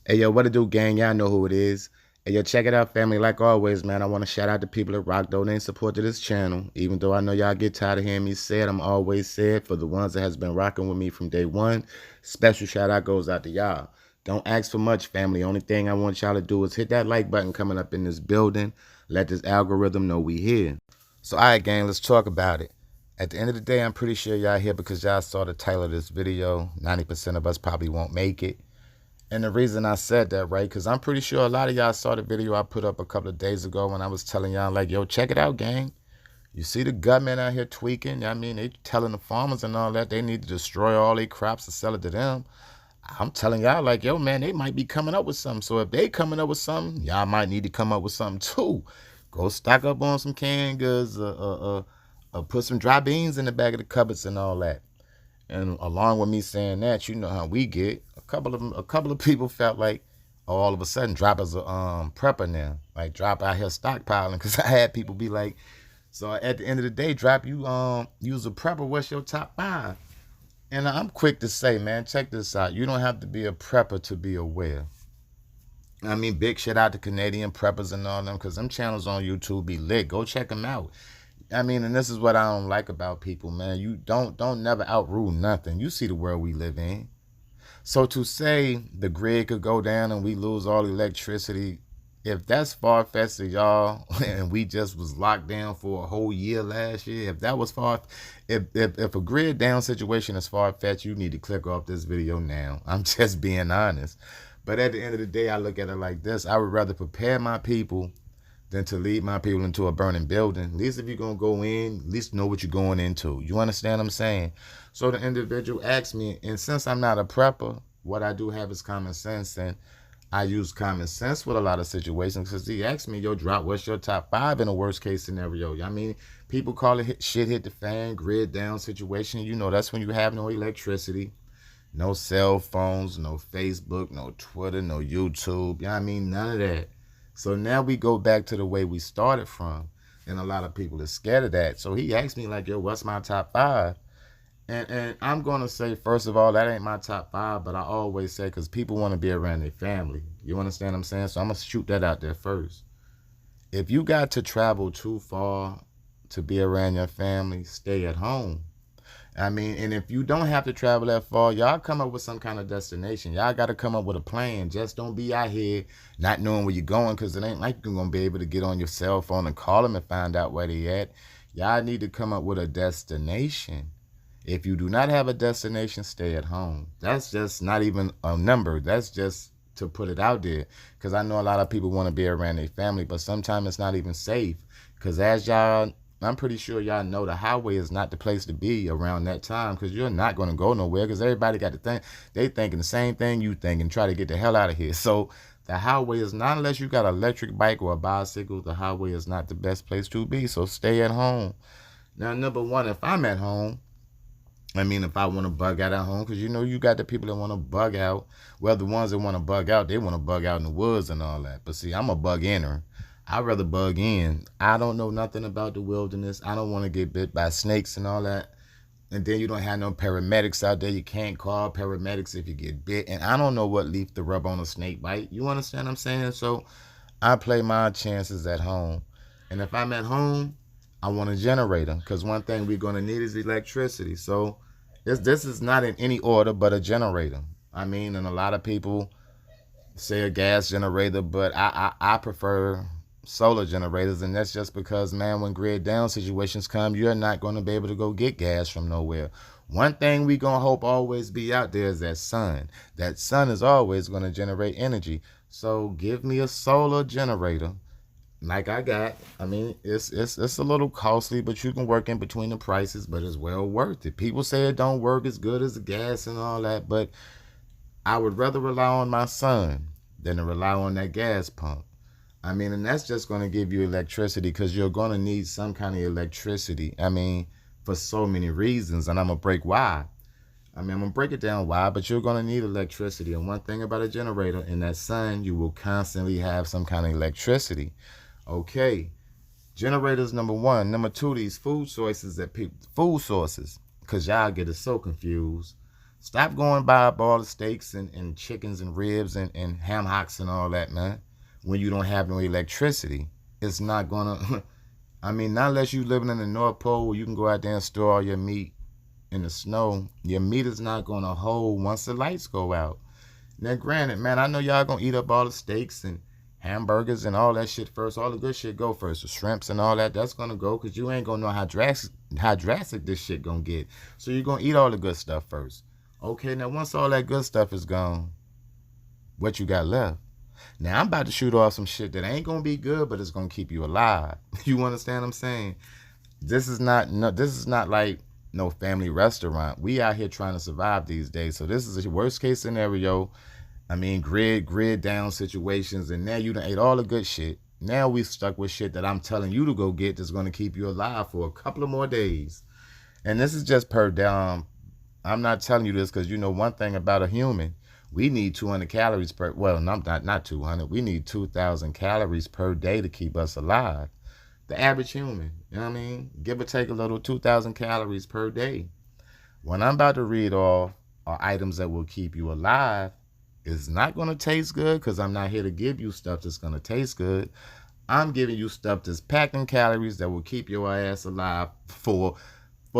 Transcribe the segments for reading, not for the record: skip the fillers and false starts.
Hey, yo, what it do, gang? Y'all know who it is. Hey, yo, check it out, family. Like always, man, I want to shout out the people that rock, donate, support to this channel. Even though I know y'all get tired of hearing me say it, I'm always said for the ones that has been rocking with me from day one. Special shout out goes out to y'all. Don't ask for much, family. Only thing I want y'all to do is hit that like button coming up in this building. Let this algorithm know we here. So, all right, gang, let's talk about it. At the end of the day, I'm pretty sure y'all here because y'all saw the title of this video. 90% of us probably won't make it. And the reason I said that, right, because I'm pretty sure a lot of y'all saw the video I put up a couple of days ago when I was telling y'all, like, yo, check it out, gang. You see the government out here tweaking. I mean, they telling the farmers and all that they need to destroy all their crops to sell it to them. I'm telling y'all, like, yo, man, they might be coming up with something. So if they coming up with something, y'all might need to come up with something too. Go stock up on some canned goods, put some dry beans in the back of the cupboards and all that. And along with me saying that, you know how we get. A couple of people felt like, oh, all of a sudden, Drop is a prepper now. Like Drop out here stockpiling, because I had people be like, so at the end of the day, Drop, you was a prepper. What's your top five? And I'm quick to say, man, check this out. You don't have to be a prepper to be aware. I mean, big shit out to Canadian preppers and all them, because them channels on YouTube be lit. Go check them out. I mean, and this is what I don't like about people, man. You don't never outrule nothing. You see the world we live in. So to say the grid could go down and we lose all electricity, if that's far fetched to y'all, and we just was locked down for a whole year last year, if that was if a grid down situation is far fetched, you need to click off this video now. I'm just being honest. But at the end of the day, I look at it like this: I would rather prepare my people than to lead my people into a burning building. At least if you're going to go in, at least know what you're going into. You understand what I'm saying? So the individual asked me, and since I'm not a prepper, what I do have is common sense, and I use common sense with a lot of situations, because he asked me, yo, Drop, what's your top five in a worst case scenario? I mean, people call it shit hit the fan, grid down situation. You know, that's when you have no electricity, no cell phones, no Facebook, no Twitter, no YouTube. I mean, none of that. So now we go back to the way we started from, and a lot of people are scared of that. So he asked me, like, yo, what's my top five? And I'm going to say, first of all, that ain't my top five, but I always say, because people want to be around their family. You understand what I'm saying? So I'm going to shoot that out there first. If you got to travel too far to be around your family, stay at home. I mean, and if you don't have to travel that far, y'all come up with some kind of destination. Y'all got to come up with a plan. Just don't be out here not knowing where you're going, because it ain't like you're going to be able to get on your cell phone and call them and find out where they at. Y'all need to come up with a destination. If you do not have a destination, stay at home. That's just not even a number. That's just to put it out there, because I know a lot of people want to be around their family, but sometimes it's not even safe, because as y'all, I'm pretty sure y'all know, the highway is not the place to be around that time, because you're not going to go nowhere, because everybody got to think, they thinking the same thing you think and try to get the hell out of here. So the highway is not, unless you got an electric bike or a bicycle, the highway is not the best place to be. So stay at home. Now, number one, if I'm at home, I mean, if I want to bug out at home, because you know you got the people that want to bug out. Well, the ones that want to bug out, they want to bug out in the woods and all that. But see, I'm a bug inner. I'd rather bug in. I don't know nothing about the wilderness. I don't want to get bit by snakes and all that. And then you don't have no paramedics out there. You can't call paramedics if you get bit. And I don't know what leaf to rub on a snake bite. You understand what I'm saying? So I play my chances at home. And if I'm at home, I want a generator, because one thing we're going to need is electricity. So this is not in any order, but a generator. I mean, and a lot of people say a gas generator, but I prefer solar generators, and that's just because, man, when grid down situations come, you're not going to be able to go get gas from nowhere. One thing we going to hope always be out there is that sun. That sun is always going to generate energy. So give me a solar generator like I got. I mean, it's a little costly, but you can work in between the prices, but it's well worth it. People say it don't work as good as the gas and all that, but I would rather rely on my sun than to rely on that gas pump. I mean, and that's just going to give you electricity, because you're going to need some kind of electricity. I mean, for so many reasons, and I'm going to break why. I mean, I'm going to break it down why, but you're going to need electricity. And one thing about a generator, in that sun, you will constantly have some kind of electricity. Okay, generators number one. Number two, these food sources, because y'all get it so confused. Stop going buy up all the steaks and chickens and ribs and ham hocks and all that, man. When you don't have no electricity, it's not gonna. I mean, not unless you living in the North Pole where you can go out there and store all your meat in the snow. Your meat is not gonna hold once the lights go out. Now, granted, man, I know y'all gonna eat up all the steaks and hamburgers and all that shit first. All the good shit go first. The shrimps and all that, that's gonna go because you ain't gonna know how drastic this shit gonna get. So you're gonna eat all the good stuff first. Okay, now once all that good stuff is gone, what you got left? Now I'm about to shoot off some shit that ain't gonna be good, but it's gonna keep you alive. You understand what I'm saying? This is not like no family restaurant. We out here trying to survive these days. So this is a worst case scenario. I mean, grid down situations, and now you done ate all the good shit. Now we stuck with shit that I'm telling you to go get that's gonna keep you alive for a couple of more days. And this is just per down. I'm not telling you this because you know one thing about a human. We need 200 calories per. Well, not 200. We need 2,000 calories per day to keep us alive. The average human, you know what I mean? Give or take a little, 2,000 calories per day. When I'm about to read off are items that will keep you alive, it's not going to taste good because I'm not here to give you stuff that's going to taste good. I'm giving you stuff that's packed in calories that will keep your ass alive for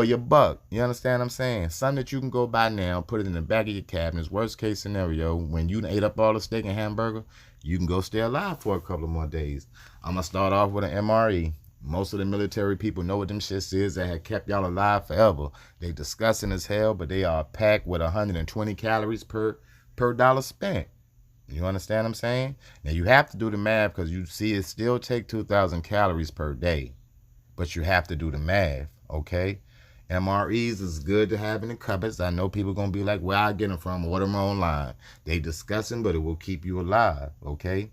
your buck. You understand what I'm saying? Something that you can go buy now, put it in the back of your cabinets. Worst case scenario, when you ate up all the steak and hamburger, you can go stay alive for a couple of more days. I'm going to start off with an MRE. Most of the military people know what them shits is that have kept y'all alive forever. They disgusting as hell, but they are packed with 120 calories per dollar spent. You understand what I'm saying? Now you have to do the math because you see it still take 2,000 calories per day. But you have to do the math, okay? MREs is good to have in the cupboards. I know people gonna be like, where I get them from? Order them online. They disgusting, but it will keep you alive, okay?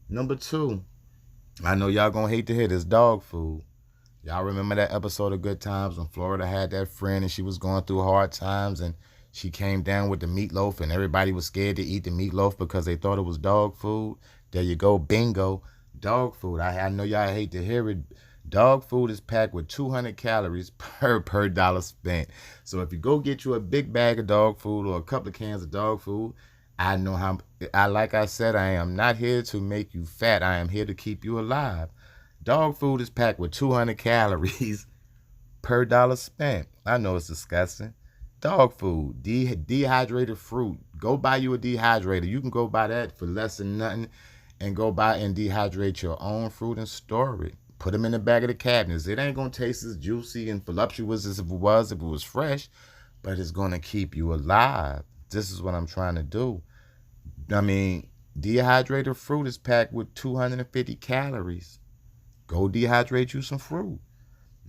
Number two, I know y'all gonna hate to hear this, dog food. Y'all remember that episode of Good Times when Florida had that friend and she was going through hard times and she came down with the meatloaf and everybody was scared to eat the meatloaf because they thought it was dog food? There you go, bingo, dog food. I know y'all hate to hear it. Dog food is packed with 200 calories per dollar spent. So if you go get you a big bag of dog food or a couple of cans of dog food, I know how. Like I said, I am not here to make you fat. I am here to keep you alive. Dog food is packed with 200 calories per dollar spent. I know it's disgusting. Dog food, dehydrated fruit. Go buy you a dehydrator. You can go buy that for less than nothing and go buy and dehydrate your own fruit and store it. Put them in the back of the cabinets. It ain't going to taste as juicy and voluptuous as if it was fresh, but it's going to keep you alive. This is what I'm trying to do. I mean, dehydrated fruit is packed with 250 calories. Go dehydrate you some fruit.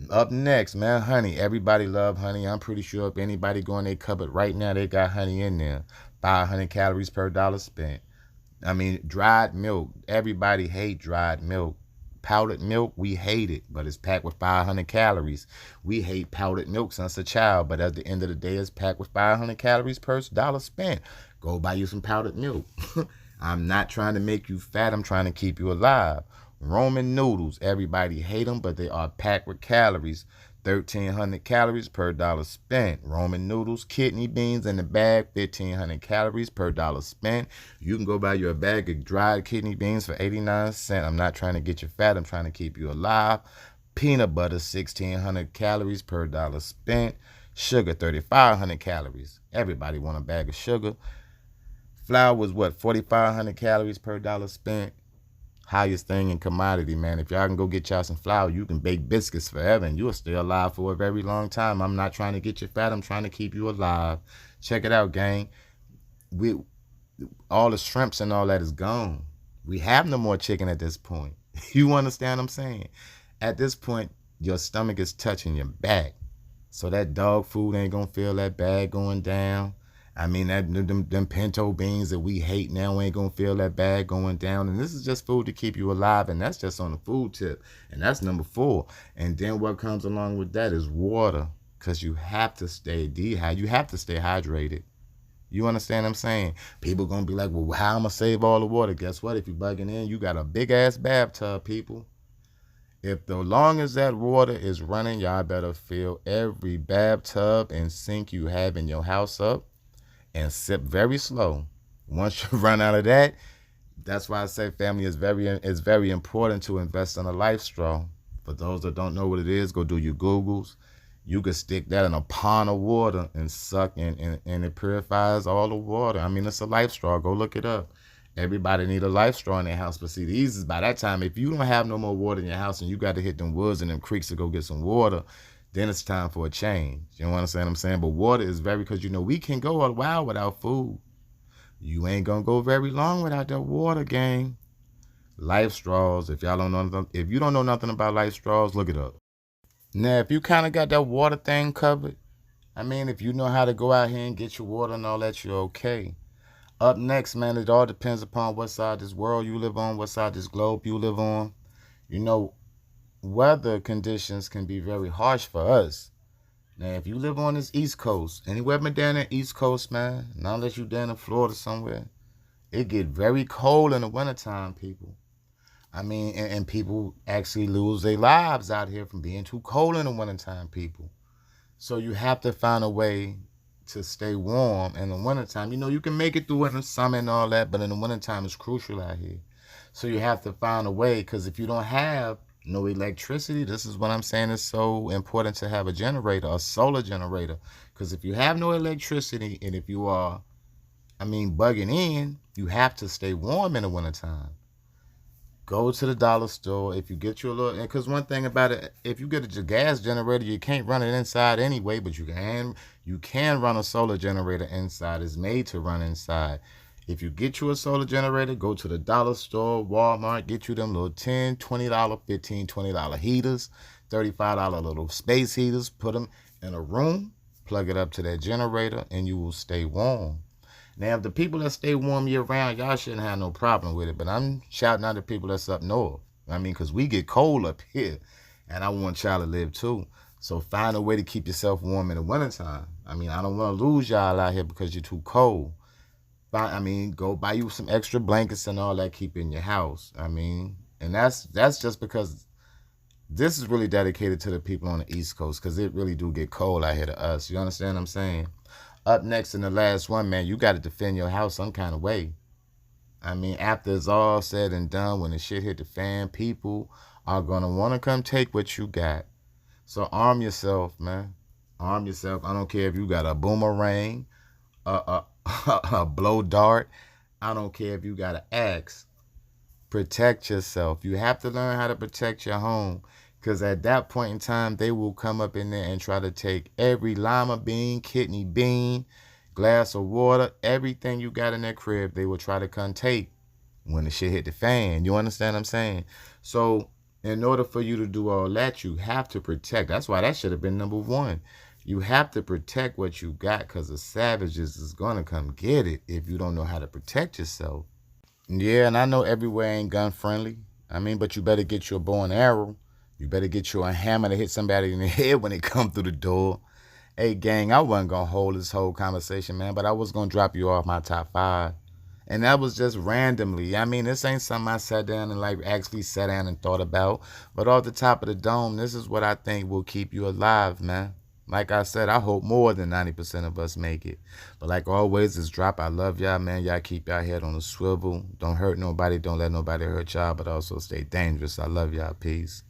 Up next, man, honey. Everybody love honey. I'm pretty sure if anybody go in their cupboard right now, they got honey in there. 500 calories per dollar spent. I mean, dried milk. Everybody hate dried milk. Powdered milk, we hate it, but it's packed with 500 calories. We hate powdered milk since a child, but at the end of the day, it's packed with 500 calories per dollar spent. Go buy you some powdered milk. I'm not trying to make you fat. I'm trying to keep you alive. Roman noodles, everybody hate them, but they are packed with calories. 1,300 calories per dollar spent. Roman noodles, kidney beans in the bag, 1,500 calories per dollar spent. You can go buy you a bag of dried kidney beans for 89 cents. I'm not trying to get you fat. I'm trying to keep you alive. Peanut butter, 1,600 calories per dollar spent. Sugar, 3,500 calories. Everybody want a bag of sugar. Flour was what, 4,500 calories per dollar spent. Highest thing in commodity, man. If y'all can go get y'all some flour, you can bake biscuits forever and you'll stay alive for a very long time. I'm not trying to get you fat. I'm trying to keep you alive. Check it out, gang. We all the shrimps and all that is gone. We have no more chicken at this point. You understand what I'm saying? At this point, your stomach is touching your back. So that dog food ain't gonna feel that bad going down. I mean, them pinto beans that we hate now ain't gonna feel that bad going down. And this is just food to keep you alive, and that's just on the food tip. And that's number 4. And then what comes along with that is water, because you have to stay dehydrated. You have to stay hydrated. You understand what I'm saying? People gonna be like, well, how am I save all the water? Guess what? If you bugging in, you got a big ass bathtub, people. If the long as that water is running, y'all better fill every bathtub and sink you have in your house up. and sip very slow. Once you run out of that, that's why I say family is very important to invest in a life straw. For those that don't know what it is, go do your Googles. You could stick that in a pond of water and suck, and it purifies all the water. I mean, it's a life straw. Go look it up. Everybody need a life straw in their house. But see, these is by that time, if you don't have no more water in your house and you got to hit them woods and them creeks to go get some water, then it's time for a change. You know what I'm saying? But water is very, because we can go a while without food. You ain't gonna go very long without that water, gang. Life straws. If you don't know nothing about life straws, look it up. Now, if you kind of got that water thing covered, I mean, if you know how to go out here and get your water and all that, you're okay. Up next, man, it all depends upon what side of this world you live on, what side of this globe you live on. You know, weather conditions can be very harsh for us. Now, if you live on this East Coast, anywhere been down the East Coast, man, not unless you down in Florida somewhere, it get very cold in the wintertime, people. I mean, and people actually lose their lives out here from being too cold in the wintertime, people. So you have to find a way to stay warm in the wintertime. You can make it through in the summer and all that, but in the wintertime it's crucial out here. So you have to find a way, because if you don't have no electricity, this is what I'm saying, it's so important to have a generator, a solar generator. Because if you have no electricity, and if you are, bugging in, you have to stay warm in the wintertime. Go to the dollar store. If you get you a little, because one thing about it, if you get a gas generator, you can't run it inside anyway, but you can run a solar generator inside. It's made to run inside. If you get you a solar generator, go to the dollar store, Walmart, get you them little $10, $20, $15, $20 heaters, $35 little space heaters, put them in a room, plug it up to that generator, and you will stay warm. Now, if the people that stay warm year round, y'all shouldn't have no problem with it. But I'm shouting out to people that's up north. Because we get cold up here. And I want y'all to live too. So find a way to keep yourself warm in the wintertime. I don't want to lose y'all out here because you're too cold. Go buy you some extra blankets and all that, keep in your house. And that's just because this is really dedicated to the people on the East Coast, because it really do get cold out here to us. You understand what I'm saying? Up next, in the last one, man, you got to defend your house some kind of way. After it's all said and done, when the shit hit the fan, people are going to want to come take what you got. So arm yourself, man. Arm yourself. I don't care if you got a boomerang, a blow dart. I don't care if you got an axe. Protect yourself. You have to learn how to protect your home. Because at that point in time, they will come up in there and try to take every lima bean, kidney bean, glass of water, everything you got in that crib, they will try to come take when the shit hit the fan. You understand what I'm saying? So in order for you to do all that, you have to protect. That's why that should have been number one. You have to protect what you got, because the savages is going to come get it if you don't know how to protect yourself. Yeah, and I know everywhere ain't gun friendly. But you better get you a bow and arrow. You better get you a hammer to hit somebody in the head when they come through the door. Hey, gang, I wasn't going to hold this whole conversation, man, but I was going to drop you off my top 5. And that was just randomly. This ain't something I sat down and actually sat down and thought about. But off the top of the dome, this is what I think will keep you alive, man. Like I said, I hope more than 90% of us make it. But like always, this drop, I love y'all, man. Y'all keep y'all head on a swivel. Don't hurt nobody. Don't let nobody hurt y'all. But also stay dangerous. I love y'all. Peace.